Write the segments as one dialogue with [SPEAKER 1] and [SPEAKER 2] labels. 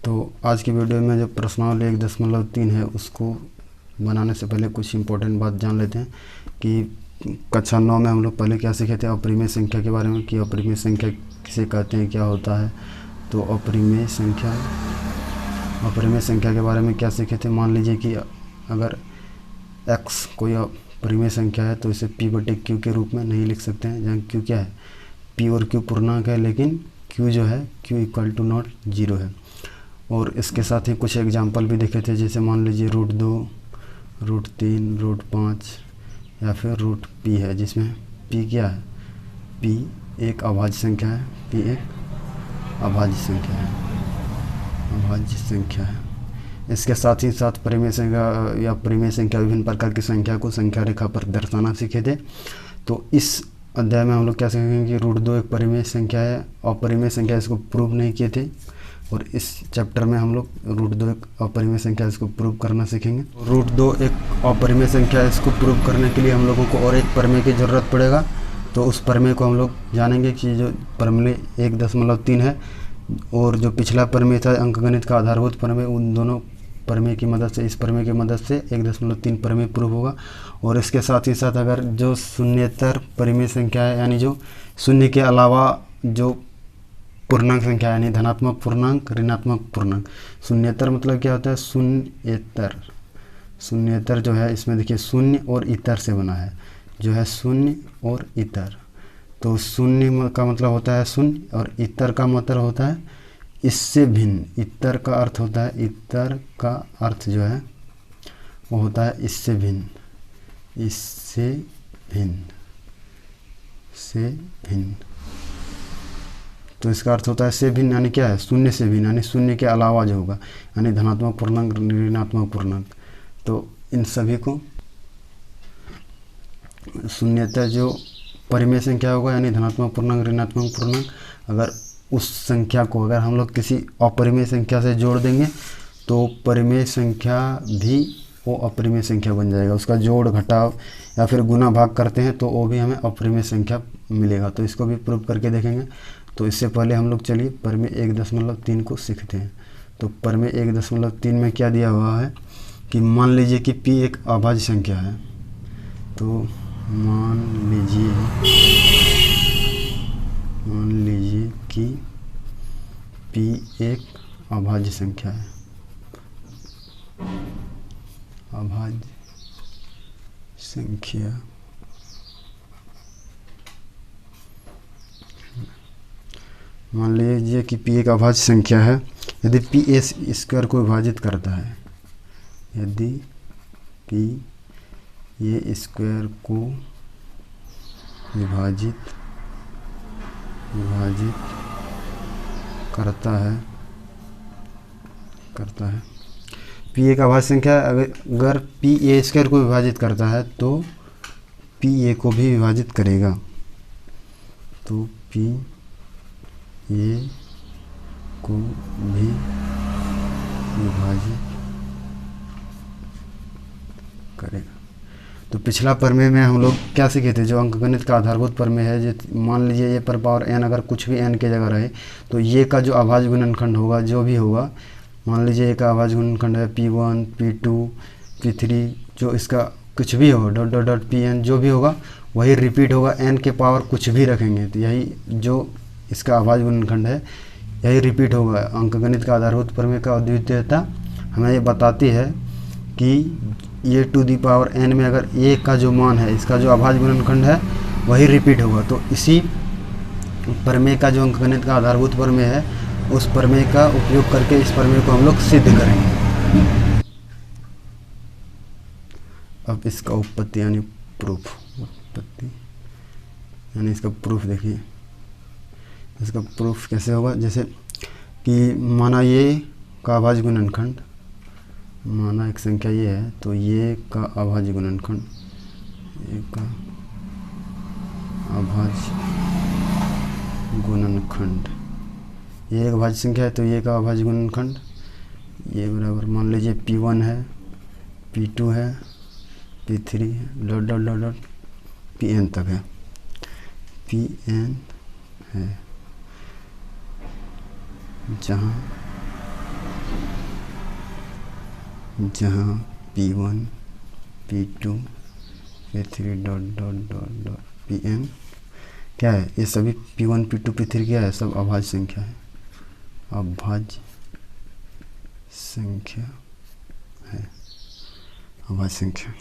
[SPEAKER 1] तो आज की वीडियो में जो प्रश्नावली 1.3 है उसको बनाने से पहले कुछ इम्पोर्टेंट बात जान लेते हैं कि कक्षा 9 में हम लोग पहले क्या सीखे थे अपरिमेय संख्या के बारे में, कि अपरिमेय संख्या किसे कहते हैं, क्या होता है। तो अपरिमेय संख्या के बारे में क्या सीखे थे। मान लीजिए कि अगर x कोई अपरिमेय संख्या है तो इसे p/q के रूप में नहीं लिख सकते हैं, जहाँ q क्या है, p और q पूर्णांक है, लेकिन q जो है q = नॉट 0 है। और इसके साथ ही कुछ एग्जाम्पल भी देखे थे, जैसे मान लीजिए √2, √3, √5 या फिर √p है, जिसमें p क्या है, p एक अभाज्य संख्या है, p एक अभाज्य संख्या है। इसके साथ ही साथ परिमेय संख्या या परिमेय संख्या विभिन्न प्रकार की संख्या को संख्या रेखा पर दर्शाना सीखे थे। तो इस अध्याय में हम लोग क्या सीखेंगे कि √2 एक परिमेय संख्या है, अपरिमेय संख्या, इसको प्रूव नहीं किए थे। और इस चैप्टर में हम लोग √2 एक अपरिमेय संख्या, इसको प्रूव करना सीखेंगे। √2 एक अपरिमेय संख्या, इसको प्रूव करने के लिए हम लोगों को और एक प्रमेय की ज़रूरत पड़ेगा। तो उस प्रमेय को हम लोग जानेंगे कि जो प्रमेय 1.3 है और जो पिछला प्रमेय था अंकगणित का आधारभूत प्रमेय, उन दोनों प्रमेय की मदद से, इस प्रमेय की मदद से 1.3 प्रमेय प्रूव होगा। और इसके साथ ही साथ अगर जो शून्येतर परिमेय संख्या है, यानी जो शून्य के अलावा जो पूर्णांक संख्या यानी धनात्मक पूर्णांक, ऋणात्मक पूर्णांक। शून्येतर मतलब क्या होता है, शून्येतर जो है इसमें देखिए शून्य और इतर से बना है, जो है शून्य और इतर। तो शून्य का मतलब होता है शून्य और इतर का मतलब होता है इससे भिन्न। इतर का अर्थ होता है, इतर का अर्थ जो है वो होता है इससे भिन्न, इससे भिन्न, से भिन्न। तो इसका अर्थ होता है से भिन्न यानी क्या है, शून्य से भिन्न, यानी शून्य के अलावा जो होगा, यानी धनात्मक पूर्णांक, ऋणात्मक पूर्णांक। तो इन सभी को शून्यता जो परिमेय संख्या होगा, यानी धनात्मक पूर्णांक, ऋणात्मक पूर्णांक, अगर उस संख्या को अगर हम लोग किसी अपरिमेय संख्या से जोड़ देंगे तो परिमेय संख्या भी वो अपरिमेय संख्या बन जाएगा। उसका जोड़, घटाव या फिर गुना भाग करते हैं तो वो भी हमें अपरिमेय संख्या मिलेगा। तो इसको भी प्रूव करके देखेंगे। तो इससे पहले हम लोग चलिए प्रमेय 1.3 को सीखते हैं। तो प्रमेय 1.3 में क्या दिया हुआ है कि मान लीजिए कि p एक अभाज्य संख्या है। तो मान लीजिए कि p एक अभाज्य संख्या है, अभाज्य संख्या। मान लीजिए कि p एक अभाज्य संख्या है, यदि p a² को विभाजित करता है, यदि p a² को विभाजित करता है p एक अभाज्य संख्या। अगर p a² को विभाजित करता है तो p a को भी विभाजित करेगा। तो p a को भी विभाजित करेगा। तो पिछला प्रमेय में हम लोग क्या सीखे थे, जो अंकगणित का आधारभूत प्रमेय है, जो मान लीजिए ये पर पावर n अगर कुछ भी n के जगह रहे तो ये का जो अभाज्य गुणनखंड होगा, जो भी होगा, मान लीजिए ये का अभाज्य गुणनखंड है p1, p2, p3, जो इसका कुछ भी हो pn जो भी होगा वही रिपीट होगा। n के पावर कुछ भी रखेंगे तो यही जो इसका अभाज्य गुणनखंड है यही रिपीट होगा। अंकगणित का आधारभूत प्रमेय का अद्वितीयता हमें ये बताती है कि ये टू दी पावर n में अगर a का जो मान है, इसका जो अभाज्य गुणनखंड है वही रिपीट होगा। तो इसी प्रमेय का जो अंकगणित का आधारभूत प्रमेय है, उस प्रमेय का उपयोग करके इस प्रमेय को हम लोग सिद्ध करेंगे। अब इसका उत्पत्ति यानी प्रूफ, उत्पत्ति यानी इसका प्रूफ देखिए। इसका प्रूफ कैसे होगा, जैसे कि माना ये का अभाज्य गुणनखंड, माना एक संख्या ये है, तो ये का अभाज्य गुणनखंड, ये का अभाज्य गुणनखंड, ये एक अभाज्य संख्या है तो ये का अभाज्य गुणनखंड, ये बराबर मान लीजिए p1 है, p2 है, p3 है, dot dot dot dot pn तक है, pn है, जहाँ जहाँ P1 P2 P3 dot dot dot dot Pn क्या है, ये सभी P1 P2 P3 क्या है, सब अभाज्य संख्या है, अभाज्य संख्या है, अभाज्य संख्या।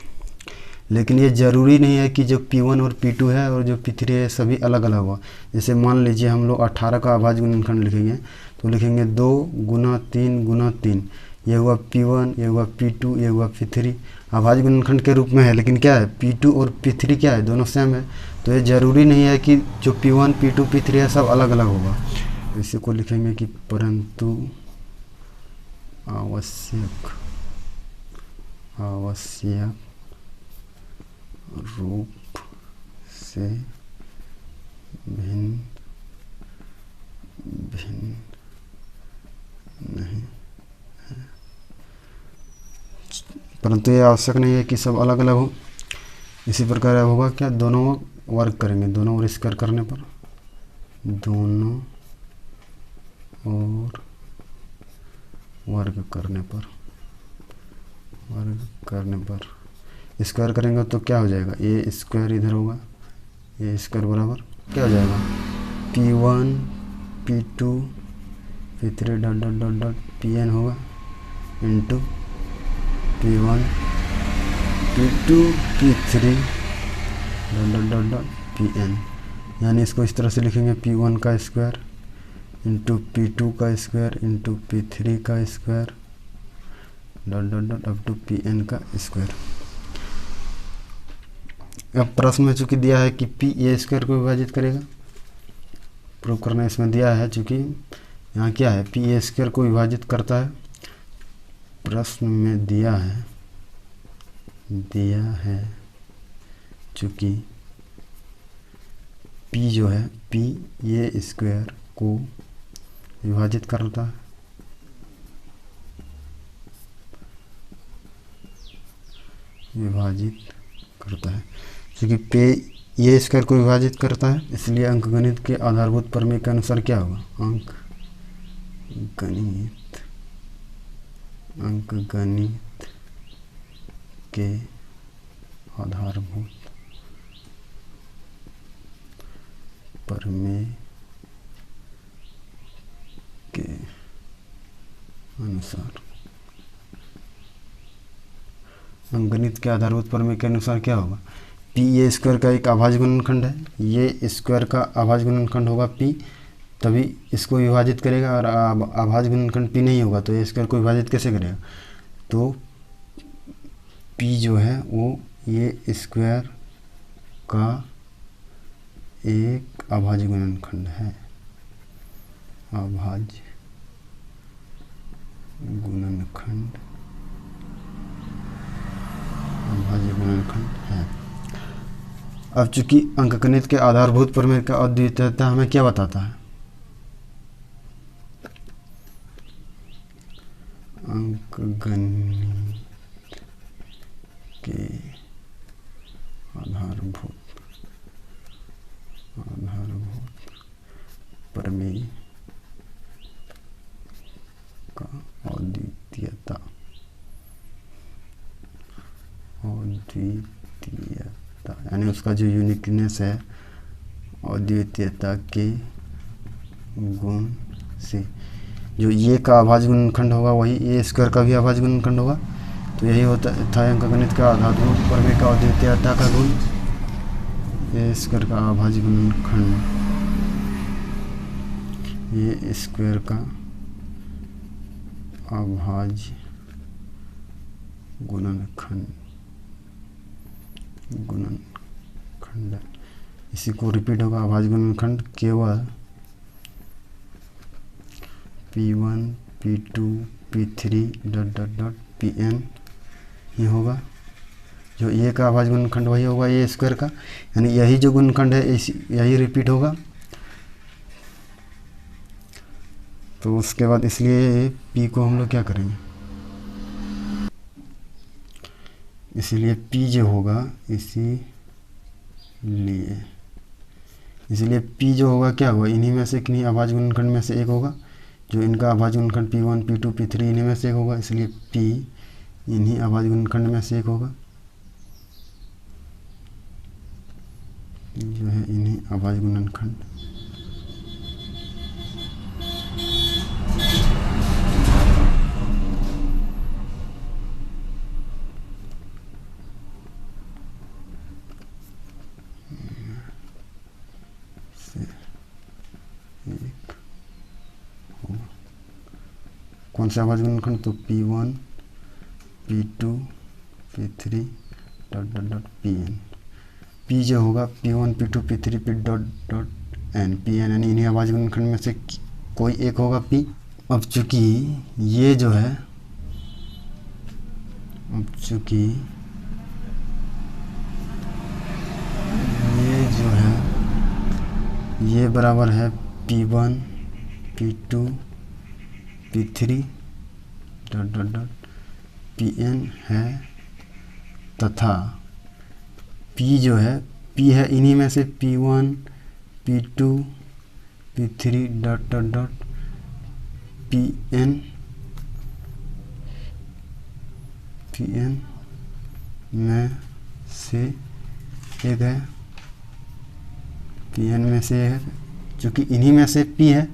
[SPEAKER 1] लेकिन ये ज़रूरी नहीं है कि जो P1 और P2 है और जो P3 है सभी अलग अलग हुआ। जैसे मान लीजिए हम लोग 18 का अभाज्य गुणनखंड लिखेंगे तो लिखेंगे 2 गुना 3 गुना 3, ये हुआ P1, ये हुआ P2, ये हुआ P3, अभाज्य गुणनखंड के रूप में है। लेकिन क्या है, P2 और P3 क्या है, दोनों सेम है। तो ये ज़रूरी नहीं है कि जो P1 P2 P3 है सब अलग अलग होगा। इसी को लिखेंगे कि परंतु आवश्यक रूप से भिन्न नहीं है, परंतु ये आवश्यक नहीं है कि सब अलग अलग हो। इसी प्रकार अब होगा क्या, दोनों वर्ग करेंगे, दोनों ओर स्क्वायर करने पर, दोनों और वर्ग करने पर स्क्वायर करेंगे तो क्या हो जाएगा, ए स्क्वायर इधर होगा, ए स्क्वायर बराबर क्या हो जाएगा, P1 P2 P3 dot dot dot dot Pn होगा into P1 P2 P3 dot dot dot dot Pn। यानी इसको इस तरह से लिखेंगे, P1 का स्क्वायर इंटू P2 का स्क्वायर इंटू P3 का square dot dot dot up to Pn का स्क्वायर। अब प्रश्न में चूंकि दिया है कि P ए स्क्वायर को विभाजित करेगा, प्रूव करना इसमें दिया है, चूंकि यहाँ क्या है, P ए स्क्वायर को विभाजित करता है। प्रश्न में दिया है चूंकि P जो है P ए स्क्वायर को विभाजित करता है, क्योंकि पे ये स्क्वायर को विभाजित करता है, इसलिए अंकगणित के आधारभूत प्रमेय के अनुसार क्या होगा, अंकगणित के आधारभूत प्रमेय के अनुसार, अंकगणित के आधारभूत प्रमेय के अनुसार क्या होगा, P ए स्क्वायर का एक अभाज्य गुणनखंड है, ये स्क्वायर का अभाज्य गुणनखंड होगा P, तभी इसको विभाजित करेगा, और अभाज्य गुणनखंड P नहीं होगा तो ए स्क्वायर को विभाजित कैसे करेगा। तो P जो है वो ये स्क्वायर का एक अभाज्य गुणनखंड है, अभाज्य गुणनखंड है। अब चूंकि अंकगणित के आधारभूत प्रमेय का अद्वितीयता हमें क्या बताता है, अंकगणित के आधारभूत प्रमेय का अद्वितीयता यानी उसका जो यूनिकनेस है, अद्वितीयता के गुण से, जो ये का अभाज्य गुणनखंड होगा वही ए स्क्वायर का भी अभाज्य गुणनखंड होगा। तो यही होता था अंकगणित का आधारभूत प्रमेय का अद्वितीयता का गुण, ए स्क्वायर का अभाज्य गुणनखंड, ये स्क्वायर का अभाज्य गुणनखंड, इसी को रिपीट होगा, अभाज्य गुणनखंड केवल P1 P2 P3 dot dot dot Pn ये होगा। जो ए का अभाज्य गुणनखंड वही होगा ए स्क्वायर का, यानी यही जो गुणनखंड है यही रिपीट होगा। तो उसके बाद इसलिए P को हम लोग क्या करेंगे, इसलिए P जो होगा, इसलिए P जो होगा क्या होगा, इन्हीं में से किन्हीं अभाज्य गुणनखंड में से एक होगा, जो इनका अभाज्य गुणनखंड P1 P2 P3 इन्हीं में से एक होगा, इसलिए P इन्हीं अभाज्य गुणनखंड में से एक होगा, जो है इन्हीं अभाज्य गुणनखंड कौन सा अभाज्य गुणनखंड, तो P1 P2 P3 dot dot dot Pn। P जो होगा P1 P2 P3 P dot dot N Pn, यानी इन्हीं अभाज्य गुणनखंड में से कोई एक होगा P। अब चूंकि ये जो है, ये जो है ये बराबर है P1 P2 P3 dot dot dot Pn है, तथा P जो है P है इन्हीं में से P1 P2 P3 dot dot dot Pn में से एक है, Pn में से है। चूँकि इन्हीं में से P है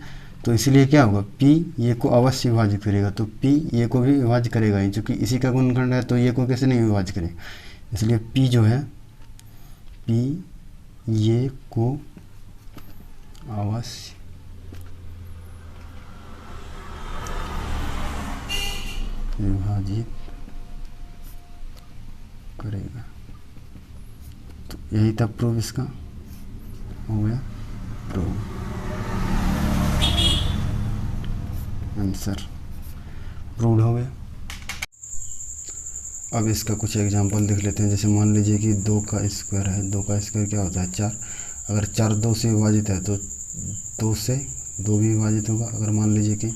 [SPEAKER 1] तो इसलिए क्या होगा, P ये को अवश्य विभाजित करेगा, तो P ये को भी विभाजित करेगा ही, चूँकि इसी का गुणनखंड है तो ये को कैसे नहीं विभाजित करेगा, इसलिए P जो है P ये को अवश्य विभाजित करेगा। तो यही था प्रूफ, इसका हो गया प्रूफ, आंसर प्रूव्ड हो गया। अब इसका कुछ एग्जांपल देख लेते हैं। जैसे मान लीजिए कि 2 का स्क्वायर है, 2 का स्क्वायर क्या होता है 4, अगर 4 2 से विभाजित है तो 2 से 2 भी विभाजित होगा। अगर मान लीजिए कि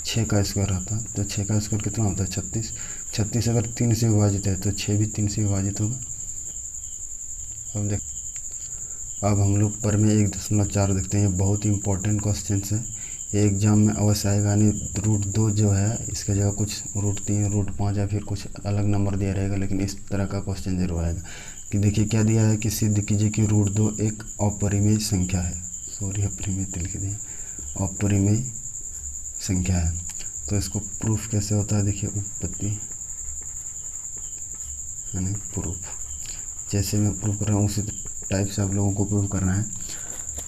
[SPEAKER 1] 6 का स्क्वायर आता तो 6 का स्क्वायर कितना होता है 36, 36 अगर 3 से विभाजित है तो 6 भी 3 से विभाजित होगा। अब हम लोग पर में 1.4 देखते हैं, ये बहुत ही इंपॉर्टेंट क्वेश्चन है, ये एग्जाम में अवश्य आएगा। यानी √2 जो है इसके जगह कुछ √3 √5 या फिर कुछ अलग नंबर दिया रहेगा, लेकिन इस तरह का क्वेश्चन जरूर आएगा। कि देखिए क्या दिया है कि सिद्ध कीजिए कि √2 एक अपरिमेय संख्या है, सॉरी अपरिमेय लिख दिया, अपरिमेय संख्या है। तो इसको प्रूफ कैसे होता है, देखिए उत्पत्ति यानी प्रूफ, जैसे मैं प्रूफ कर रहा हूँ उसी टाइप से आप लोगों को प्रूफ करना है।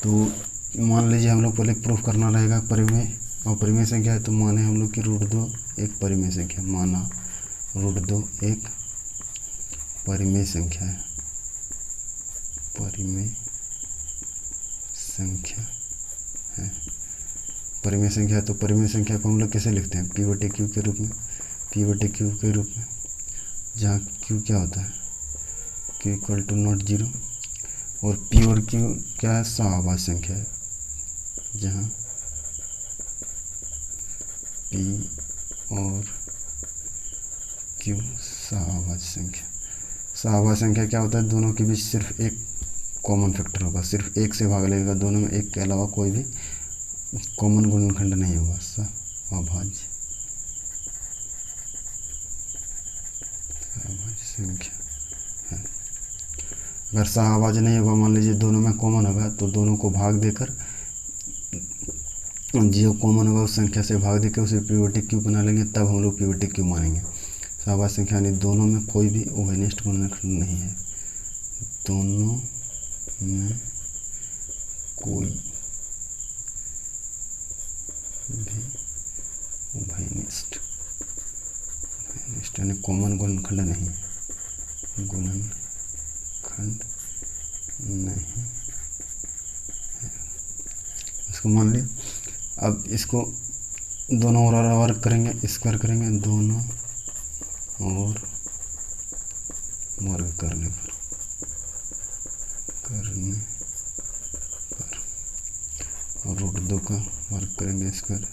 [SPEAKER 1] तो मान लीजिए हम लोग पहले प्रूफ करना रहेगा परिमेय अपरिमेय संख्या है, तो माने हम लोग कि √2 एक परिमेय संख्या, माना √2 एक परिमेय संख्या है, परिमेय संख्या है, परिमेय संख्या है। तो परिमेय संख्या को हम लोग कैसे लिखते हैं, P/Q के रूप में, P/Q के रूप में, जहाँ Q क्या होता है Q = नॉट 0 और P और Q क्या है, सहअभाज्य संख्या है, जहाँ P और Q सहअभाज्य संख्या। सहअभाज्य संख्या क्या होता है, दोनों के बीच सिर्फ एक कॉमन फैक्टर होगा, सिर्फ एक से भाग लगेगा, दोनों में एक के अलावा कोई भी कॉमन गुणनखंड नहीं होगा, सहअभाज्य संख्या है। अगर सहअभाज्य नहीं होगा, मान लीजिए दोनों में कॉमन होगा, तो दोनों को भाग देकर जो कॉमन होगा उस संख्या से भाग देकर उसे P/Q बना लेंगे, तब हम लोग P/Q मानेंगे। सहअभाज्य संख्या यानी दोनों में कोई भी उभयनिष्ठ गुणनखंड नहीं है, दोनों में कोई भी उभयनिष्ठ यानी कॉमन गुणनखंड नहीं, गुणनखंड नहीं है। इसको मान लिया। अब इसको दोनों ओर वर्क करेंगे, स्क्वायर करेंगे, दोनों और वर्ग करने पर और √2 का वर्ग करेंगे स्क्वायर,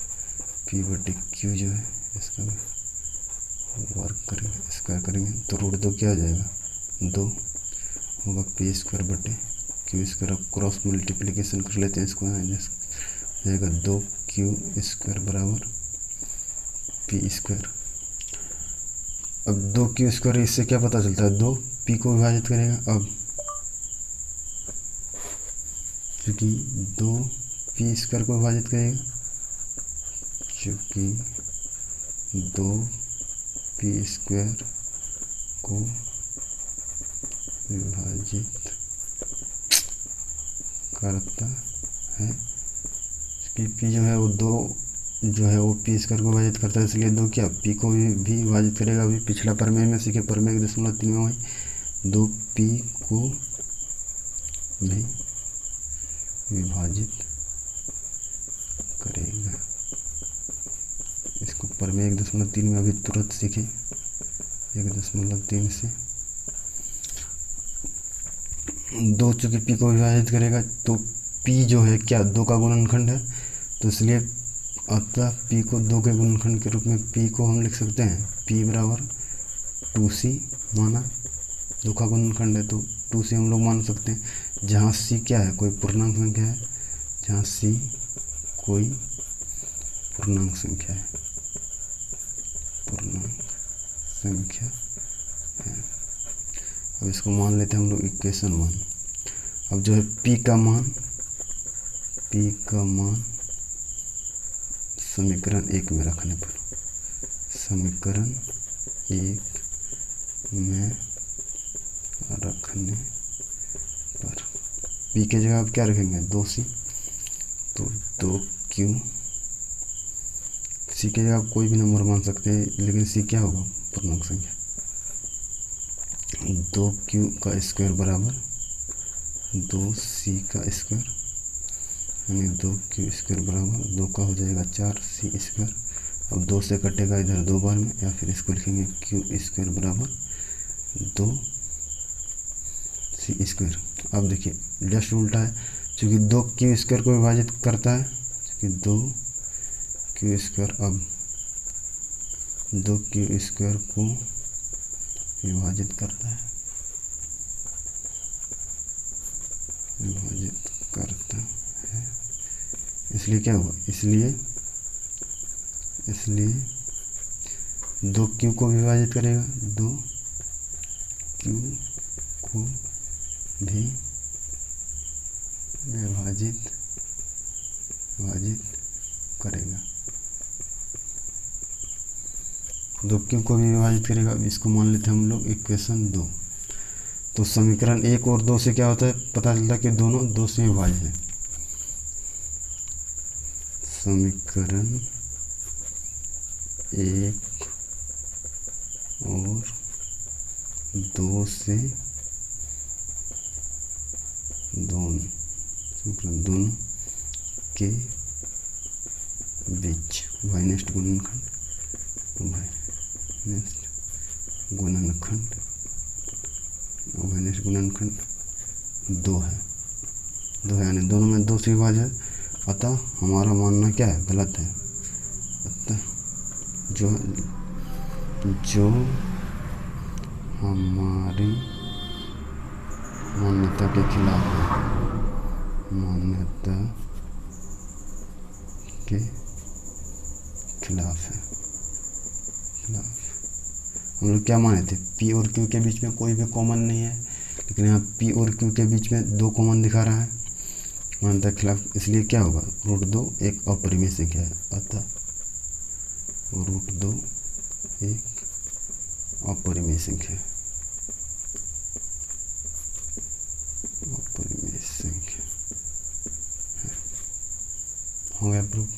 [SPEAKER 1] P/Q जो है इसका वर्ग करेंगे, स्क्वायर करेंगे, तो √2 क्या आ जाएगा 2 होगा, P² / Q²। अब क्रॉस मल्टीप्लिकेशन कर लेते हैं, इसको जाएगा 2Q क्यू स्क्वायर बराबर पी स्क्वायर। अब 2q स्क्वायर, इससे क्या पता चलता है, 2p को विभाजित करेगा। अब चूँकि 2p स्क्वायर को विभाजित करेगा, चूँकि 2p स्क्वायर को विभाजित करता है, कि p जो है वो 2 जो है वो p स्क्वायर को विभाजित करता है, इसलिए 2 क्या p को भी विभाजित करेगा। अभी पिछला प्रमेय में सीखे, प्रमेय 1.3 में वही 2p को भी विभाजित करेगा। इसको प्रमेय 1.3 में अभी तुरंत सीखे, 1.3 से 2 चूँकि p को विभाजित करेगा, तो p जो है क्या 2 का गुणनखंड है, तो इसलिए अतः p को 2 के गुणनखंड के रूप में p को हम लिख सकते हैं p बराबर 2c, माना 2 का गुणनखंड है तो 2c हम लोग मान सकते हैं। जहाँ c क्या है, कोई पूर्णांक संख्या है, जहाँ c कोई पूर्णांक संख्या है, पूर्णांक संख्या है। अब इसको मान लेते हैं हम लोग इक्वेशन 1। अब जो है p का मान समीकरण 1 में रखने पर, समीकरण 1 में रखने पर p के जगह आप क्या रखेंगे, 2c, तो 2q। c के जगह आप कोई भी नंबर मान सकते हैं, लेकिन c क्या होगा, पूर्णांक संख्या। 2q का स्क्वायर बराबर 2c का स्क्वायर, यानी 2q स्क्वायर बराबर 2 का हो जाएगा 4c स्क्वायर। अब 2 से कटेगा इधर 2 बार में, या फिर इसको लिखेंगे q स्क्वायर बराबर 2c स्क्वायर। अब देखिए जस्ट उल्टा है, चूँकि 2q स्क्वायर को विभाजित करता है, चूँकि 2q स्क्वायर, अब 2q स्क्वायर को विभाजित करता है, विभाजित करता है, इसलिए क्या हुआ, इसलिए 2q को विभाजित करेगा, 2q को भी विभाजित करेगा, 2q को भी विभाजित करेगा। अब इसको मान लेते हैं हम लोग इक्वेशन 2। तो समीकरण 1 और 2 से क्या होता है, पता चलता है कि दोनों 2 से विभाजित है। समीकरण 1 और 2 से दोनों के बीच वाइनेस्ट गुणनखंड 2 है, यानी दोनों में 2 से विभाजित है। अतः हमारा मानना क्या है, गलत है। अतः जो हमारी मान्यता के खिलाफ है, मान्यता के खिलाफ है। हम लोग क्या माने थे, p और q के बीच में कोई भी कॉमन नहीं है, लेकिन यहाँ p और q के बीच में 2 कॉमन दिखा रहा है, मान्यता के खिलाफ। इसलिए क्या होगा, √2 एक अपरिमेय संख्या है, अतः √2 एक अपरिमेय संख्या है, अपरिमेय संख्या है। हो गया प्रूफ।